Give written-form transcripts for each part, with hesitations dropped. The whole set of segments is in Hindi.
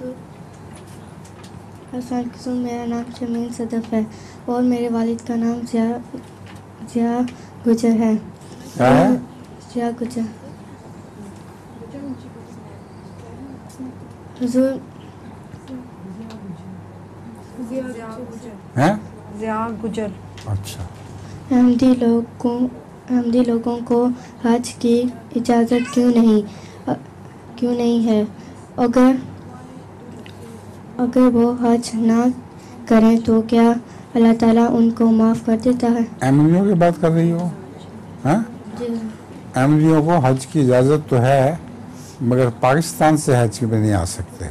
अस्सलाम वालेकुम, मेरा नाम शमीन सदफ है और मेरे वालिद का नाम जिया गुजर है। क्या है? जिया गुजर। हुजूर हैं? जिया गुजर। अच्छा। अहमदी लोगों को हज की इजाज़त क्यों नहीं है? अगर वो हज ना करें तो क्या अल्लाह ताला उनको माफ़ कर देता है? अहमदियों की बात कर रही हो? हैं? जी अहमदियों को हज की इजाज़त तो है, मगर पाकिस्तान से हज पे नहीं आ सकते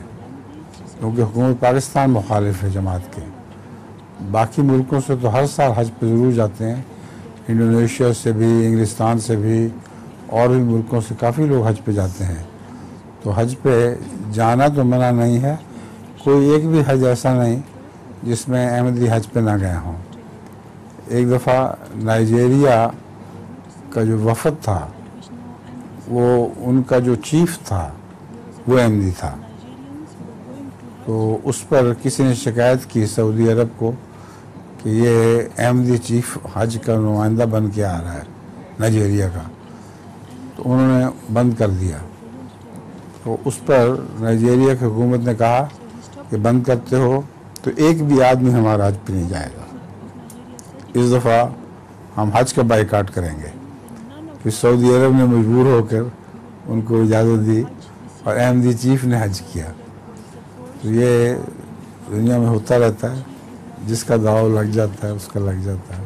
क्योंकि हुकूमत पाकिस्तान मुखालिफ है जमात के। बाकी मुल्कों से तो हर साल हज पे ज़रूर जाते हैं, इंडोनेशिया से भी, इंग्लिस्तान से भी और भी मुल्कों से काफ़ी लोग हज पे जाते हैं। तो हज पे जाना तो मना नहीं है, कोई एक भी हज ऐसा नहीं जिसमें अहमदी हज पे ना गए हों। एक दफ़ा नाइजीरिया का जो वफ़द था, वो उनका जो चीफ था वो अहमदी था, तो उस पर किसी ने शिकायत की सऊदी अरब को कि ये अहमदी चीफ हज का नुमाइंदा बन के आ रहा है नाइजीरिया का, तो उन्होंने बंद कर दिया। तो उस पर नाइजीरिया की हुकूमत ने कहा कि बंद करते हो तो एक भी आदमी हमारा हज पे नहीं जाएगा, इस दफ़ा हम हज का बाइकाट करेंगे। फिर सऊदी अरब ने मजबूर होकर उनको इजाज़त दी और अहमदी चीफ ने हज किया। तो ये दुनिया में होता रहता है, जिसका दाव लग जाता है उसका लग जाता है।